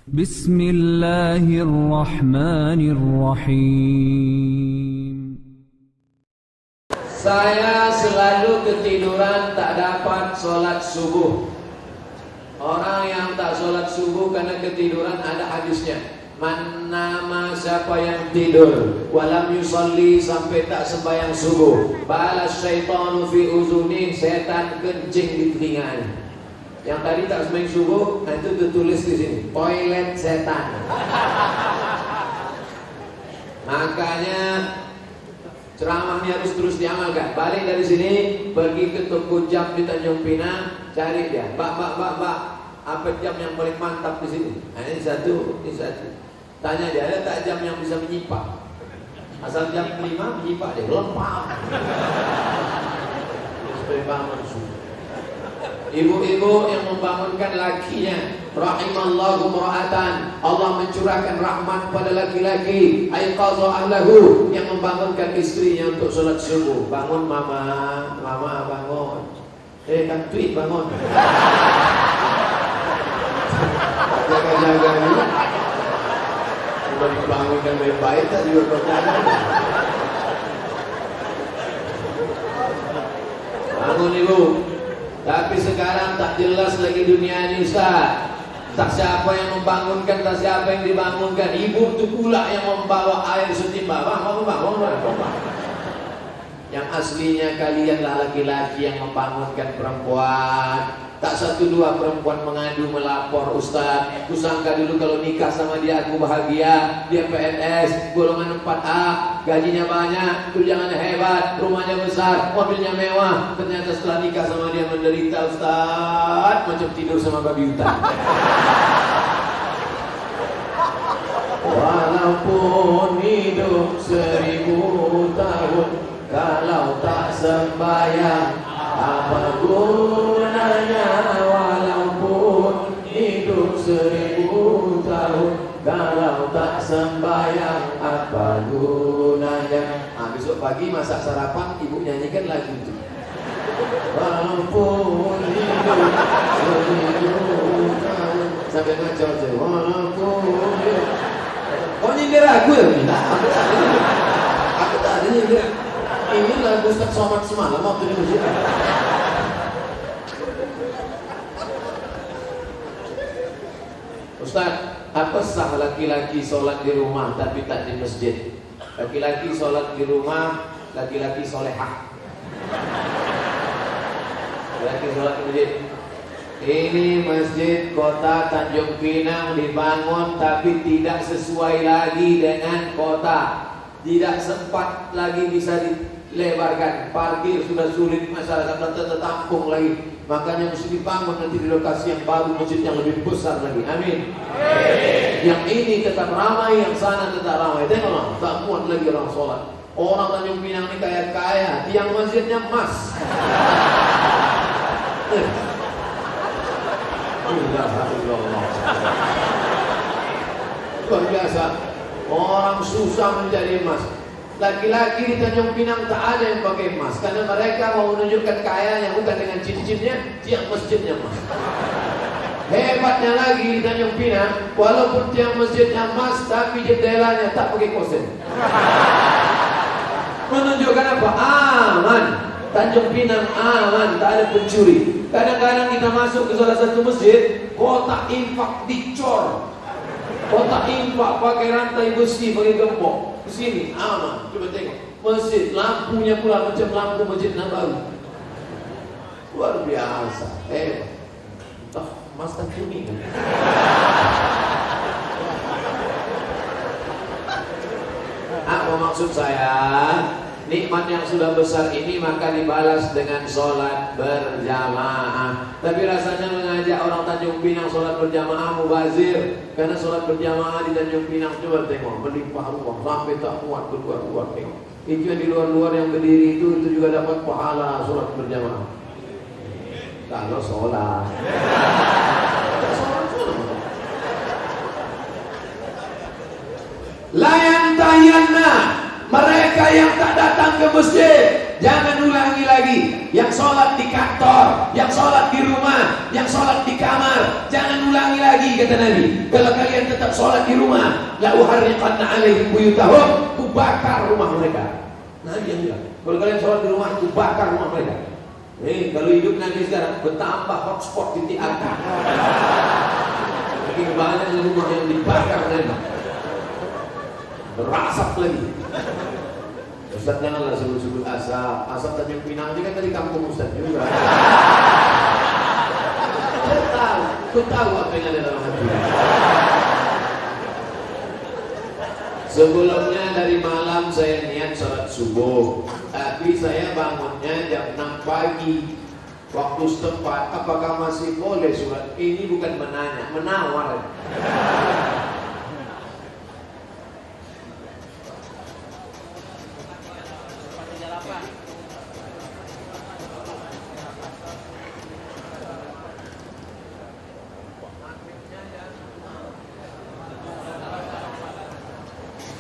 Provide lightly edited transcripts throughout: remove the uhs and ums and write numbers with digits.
Bismillahirrahmanirrahim. Saya selalu ketiduran tak dapat sholat subuh. Orang yang tak sholat subuh karena ketiduran ada hadisnya. Man nama, siapa yang tidur walam yusalli, sampai tak sembahyang subuh, balas syaitanu fi uzuni, setan kencing di telinganya. Yang tadi tak sembahyang subuh, nah itu tertulis di sini, toilet setan. Makanya ceramahnya harus terus diamalkan. Balik dari sini, pergi ke toko jam di Tanjung Pinang, cari dia. Mbak, apa jam yang paling mantap di sini? Nah, ini satu. Tanya dia, ada tak jam yang bisa menyipak? Asal jam 5 menyipak dia, lempar. Ibu-ibu yang membangunkan lakinya, rahimallahu mura'atan, Allah mencurahkan rahmat pada laki-laki, aiqadha ahlahu, yang membangunkan istrinya untuk sholat subuh. Bangun mama bangun. Kan tweet bangun. Jaga-jaga dulu. Sudah dibangunkan baik-baik, tak juga berjaga. Bangun ibu. Tapi sekarang tak jelas lagi dunia ini, Ustaz. Tak siapa yang membangunkan, tak siapa yang dibangunkan. Ibu itu pula yang membawa air setimba. Bangun. Yang aslinya kalianlah laki-laki yang membangunkan perempuan. Tak satu dua perempuan mengadu melapor, Ustaz, kusangka dulu kalau nikah sama dia aku bahagia. Dia PNS golongan 4A, gajinya banyak, tunjangannya hebat, rumahnya besar, mobilnya mewah. Ternyata setelah nikah sama dia menderita, Ustaz, macam tidur sama babi hutan. Walaupun hidup 1000 tahun, kalau tak sembahyang apa gunanya? Walaupun hidup 1000 tahun, kalau tak sembahyang apa gunanya? Besok pagi masak sarapan, ibu nyanyikan lagu itu. Walaupun hidup 1000 tahun, sampai macam tu. Walaupun hidup. Kau nyindir aku ya? Aku tak ada nyindir. Ini lagu Ustaz Somad semalam waktu di masjid. Ustaz, apa sah laki-laki sholat di rumah tapi tak di masjid? Laki-laki sholat di rumah, laki-laki solehah. Laki sholat di masjid. Ini masjid kota Tanjung Pinang dibangun tapi tidak sesuai lagi dengan kota. Tidak sempat lagi bisa dilebarkan. Parkir sudah sulit, masyarakat tertampung lagi. Makanya mesti dibangun nanti di lokasi yang baru, masjid yang lebih besar lagi. Amin. Yang ini tetap ramai, yang sana tetap ramai. Tengoklah, tak muat lagi orang sholat. Orang Tanjung Pinang ini kaya-kaya, tiang masjidnya emas. Luar biasa. Orang susah menjadi emas. Laki-laki di Tanjung Pinang tak ada yang pakai emas, karena mereka mau menunjukkan kayanya bukan dengan cincinnya, tiang masjidnya emas. Hebatnya lagi di Tanjung Pinang, walaupun tiang masjidnya emas, tapi jendelanya tak pakai kosen. Menunjukkan apa? Aman. Tanjung Pinang aman, tak ada pencuri. Kadang-kadang kita masuk ke salah satu masjid, kotak infak dicor. Kotak infak pakai rantai besi, pakai gembok. Di sini aman. Coba tengok masjid, lampunya pula macam lampu Masjid Nabawi. Luar biasa. Mas tak kuning. Apa maksud saya? Nikmat yang sudah besar ini maka dibalas dengan sholat berjamaah. Tapi rasanya mengajak orang Tanjung Pinang sholat berjamaah mubazir. Karena sholat berjamaah di Tanjung Pinang, coba tengok, melimpah ruah sampai tak muat keluar-keluar. Tengok, itu yang di luar-luar yang berdiri itu juga dapat pahala sholat berjamaah. Kalau sholat layan tayanna. Mereka yang tak datang ke masjid, jangan ulangi lagi. Yang sholat di kantor, yang sholat di rumah, yang sholat di kamar, jangan ulangi lagi. kata Nabi, kalau kalian tetap sholat di rumah, la uharriqanna alaihim buyutahum, kubakar rumah mereka. Nabi yang bilang, kalau kalian sholat di rumah, kubakar rumah mereka. Kalau hidup Nabi sekarang bertambah hotspot titik atas. Lagi banyak rumah yang dibakar Nabi, berasap lagi. Ustaz janganlah sebut-sebut asap. Asap Tanjung Pinang ini kan dari kampung Ustaz juga. Aku tahu apa yang ada dalam hati. Sebelumnya dari malam saya niat sholat subuh, tapi saya bangunnya jam 6 pagi waktu setempat. Apakah masih boleh sholat? Ini bukan menanya, menawar.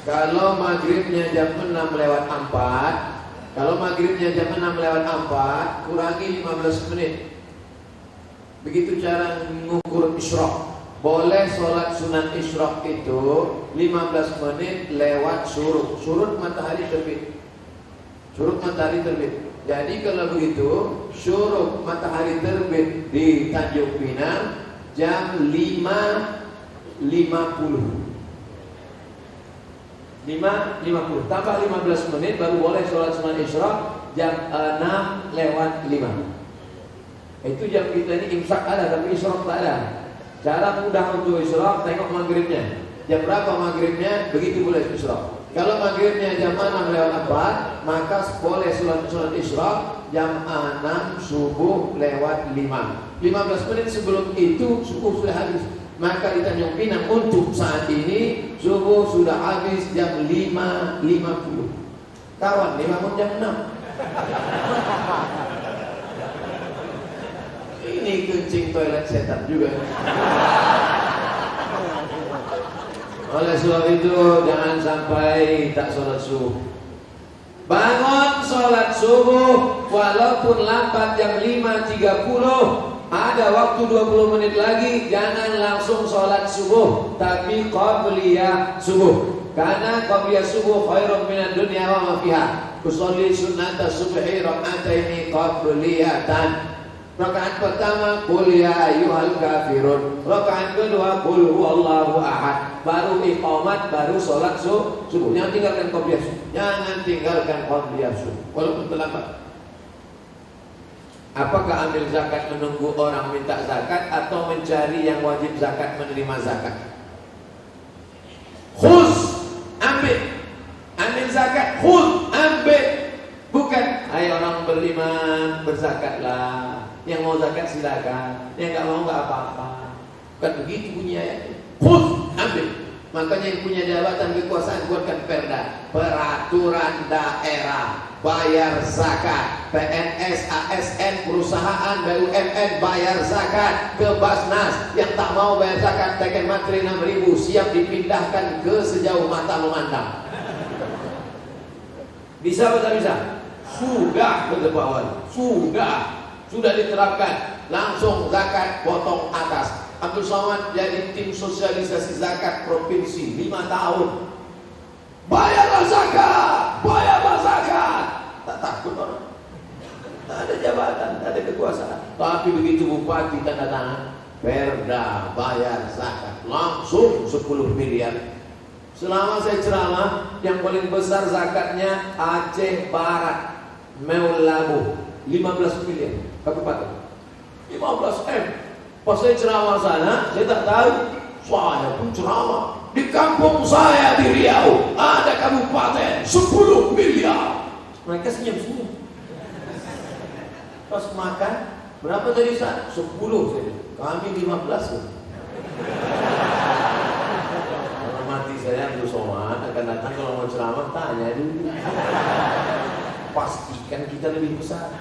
Kalau maghribnya jam 6 lewat 4, kalau maghribnya jam 6 lewat 4, kurangi 15 menit. Begitu cara mengukur isyraq. Boleh sholat sunat isyraq itu 15 menit lewat surut. Surut matahari terbit. Surut matahari terbit. Jadi kalau begitu, surut matahari terbit di Tanjung Pinang jam 5.50. 5.50 tambah 15 menit baru boleh sholat sunat isyraq jam 6 lewat 5. Itu jam kita ini imsak ada tapi isyraq tak ada. Cara mudah untuk isyraq, tengok maghribnya. Jam berapa maghribnya, begitu boleh isyraq. Kalau maghribnya jam 6 lewat 4, maka boleh sunat isyraq jam 6 subuh lewat 5. 15 menit sebelum itu subuh sudah habis. Maka di Tanjung Pinang untuk saat ini subuh sudah habis jam 5.50. Kawan, dia bangun jam 6. Ini kencing toilet setan juga. Oleh sebab itu jangan sampai tak sholat subuh. Bangun sholat subuh walaupun lambat jam 5.30. Ada waktu 20 menit lagi, jangan langsung sholat subuh, tapi qabliyah subuh. Karena qabliyah subuh khairun minad dunya wa ma fiha. Usolli sunnata subhi rak'ataini qabliyatan. Rakaat pertama qul ya ayyuhal kafirun. Rakaat kedua qul huwallahu ahad. Baru iqamat, baru sholat subuh. Jangan tinggalkan qabliyah subuh. Jangan tinggalkan qabliyah subuh walaupun terlambat. Apakah ambil zakat menunggu orang minta zakat atau mencari yang wajib zakat menerima zakat? Khuz, ambil zakat, khuz, ambil. Bukan, ayo orang beriman berzakatlah. Yang mau zakat silakan, yang nggak mau nggak apa-apa. Bukan begitu bunyi ayatnya. Khuz, ambil. Makanya yang punya jabatan kekuasaan buatkan perda, peraturan daerah, bayar zakat, PNS, ASN, perusahaan, BUMN bayar zakat, ke Basnas yang tak mau bayar zakat teken materi 6.000 siap dipindahkan ke sejauh mata memandang. Bisa atau tak bisa? Sudah ketepawar, sudah diterapkan. Langsung zakat potong atas. Abdul Somad jadi tim sosialisasi zakat provinsi 5 tahun. Bayarlah zakat, bayarlah zakat. Tak takut orang. Tak ada jabatan, tak ada kekuasaan. Tapi begitu bupati tanda tangan, perda bayar zakat langsung 10 miliar. Selama saya ceramah, yang paling besar zakatnya Aceh Barat, Meulabu, 15 miliar kabupaten. 15 M. Pas saya ceramah sana, saya tak tahu. Saya pun ceramah di kampung saya di Riau ada kabupaten 10 miliar. Mereka senyum-senyum. Pas makan, berapa tadi Ustaz? 10 saya. Kami 15. Hormati saya Abdul Somad akan datang kalau mau ceramah tanya dulu. Pastikan kita lebih besar.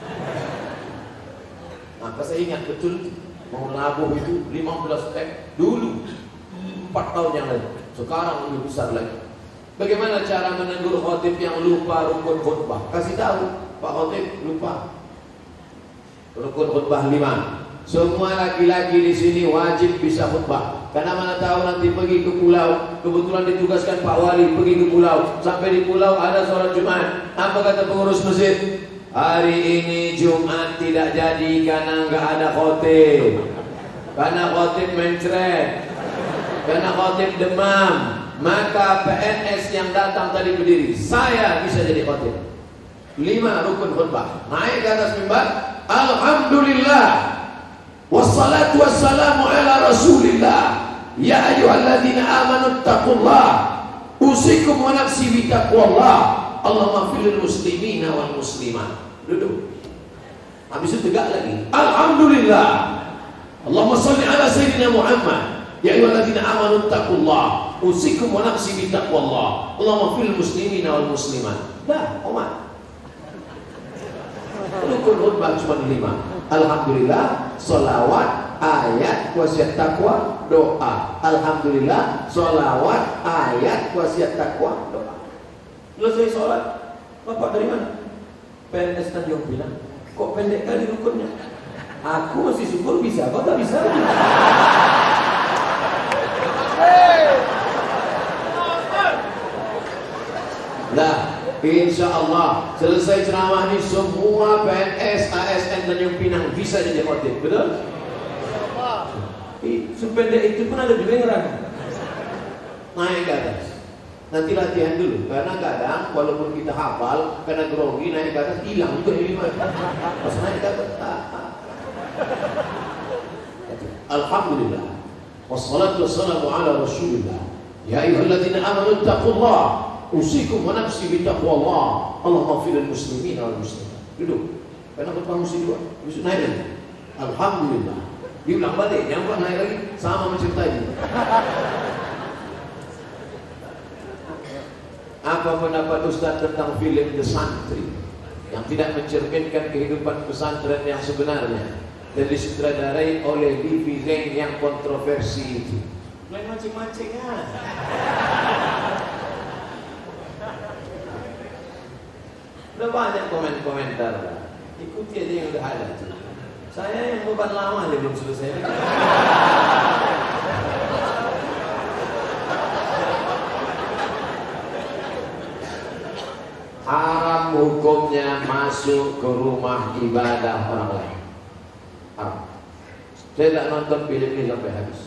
Maka saya ingat betul mau labuh itu 15 M dulu 4 tahun yang lalu. Sekarang lebih besar lagi. Bagaimana cara menegur khotib yang lupa rukun khutbah? Kasih tahu, Pak Khotib lupa rukun khutbah 5. Semua laki-laki di sini wajib bisa khutbah. Karena mana tahu nanti pergi ke pulau, kebetulan ditugaskan Pak Wali pergi ke pulau. Sampai di pulau ada sholat Jumat. Apa kata pengurus masjid? Hari ini Jumat tidak jadi karena nggak ada khotib. Karena khotib mencret, karena khotib demam. Maka PNS yang datang tadi berdiri, saya bisa jadi khotib. 5 rukun khutbah. Naik ke atas mimbar, alhamdulillah, wassalatu wassalamu ala rasulillah. Ya ayyuhalladzina amanu taqullah, usikum wa nafsi bitaqwallah. Allahumma fil muslimina wal muslimat. Duduk. Habis itu tegak lagi. Alhamdulillah. Allahumma shalli ala sayyidina Muhammad. Ya ayyuhalladzina amanu taqullah, usikum wa nafsi bitaqwallah. Allahumma fil muslimina wal muslimat. Dah, Omar. Rukun khutbah cuma 5. Alhamdulillah, sholawat, ayat, wasiat takwa, doa. Alhamdulillah, sholawat, ayat, wasiat takwa, doa. Selesai sholat, Bapak dari mana? PNS Tanjung Pinang. Kok pendek kali rukunnya? Aku masih syukur bisa, kok tak bisa? Nah, insya Allah selesai ceramah ini semua PNS, ASN Tanjung Pinang bisa jadi khotib, betul? Sependek itu pun ada juga yang ragu. Naik ke atas. Nanti latihan dulu, karena kadang walaupun kita hafal, karena grogi naik ke atas hilang juga ini. Pas naik ke atas, alhamdulillah, wassalatu wassalamu ala rasulillah. Ya ayyuhalladzina amanu taqullah, usikum wa nafsi bitaqwallah. Allahumma fil muslimin wal muslimat. Duduk. Karena khutbah mesti 2. Habis naik lagi. Alhamdulillah. Diulang balik, yang buat naik lagi sama macam tadi. Apa pendapat Ustaz tentang film The Santri yang tidak mencerminkan kehidupan pesantren yang sebenarnya dan disutradarai oleh Livi Zain yang kontroversi itu? Mulai mancing-mancing ya. Udah banyak komentar lah. Ikuti aja yang udah ada tuh. Saya yang beban lama aja belum selesai. Haram hukumnya masuk ke rumah ibadah orang lain. Haram. Saya tidak nonton film ini sampai habis.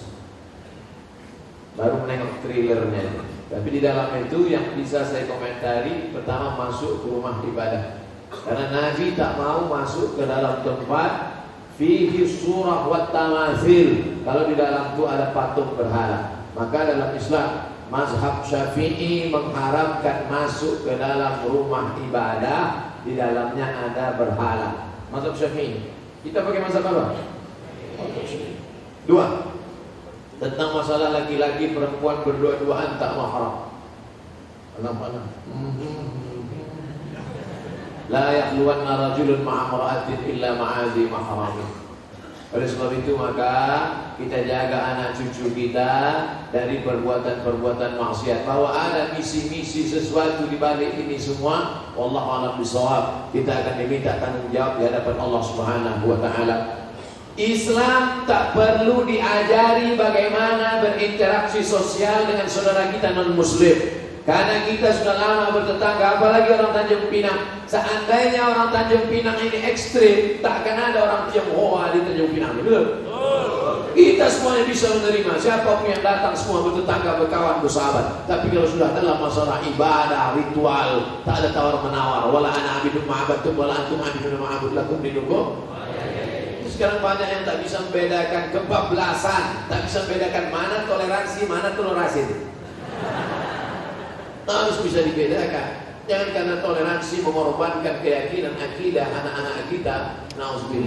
Baru menengok trailernya. Tapi di dalam itu yang bisa saya komentari, pertama masuk ke rumah ibadah. Karena Nabi tak mau masuk ke dalam tempat fihi surah wa tamathil. Kalau di dalam itu ada patung berhala. Maka dalam Islam mazhab Syafi'i mengharamkan masuk ke dalam rumah ibadah di dalamnya ada berhala. Mazhab Syafi'i. Kita pakai mazhab apa? 2. Tentang masalah laki-laki perempuan berdua-duaan tak mahram. Alam-alam. La yakhluwanna rajulun ma'a imra'atin illa ma'a dhi mahramin. Oleh sebab itu maka kita jaga anak cucu kita dari perbuatan-perbuatan maksiat. Bahwa ada misi-misi sesuatu di balik ini semua, wallahu a'lam bishawab. Kita akan diminta tanggung jawab di hadapan Allah Subhanahu wa taala. Islam tak perlu diajari bagaimana berinteraksi sosial dengan saudara kita non-muslim. Karena kita sudah lama bertetangga, apalagi orang Tanjung Pinang. Seandainya orang Tanjung Pinang ini ekstrim, tak akan ada orang Tionghoa di Tanjung Pinang, betul? Kita semuanya bisa menerima, siapapun yang datang semua bertetangga, berkawan, bersahabat. Tapi kalau sudah dalam masalah ibadah, ritual, tak ada tawar-menawar. Wala ana abidun ma'abattum, wala antum abidun ma'abud lakum dinukum. Sekarang banyak yang tak bisa membedakan kebablasan, tak bisa membedakan mana toleransi, mana toleransi. Harus bisa dibedakan. Jangan karena toleransi mengorbankan keyakinan akidah anak-anak kita. Nauzubillah.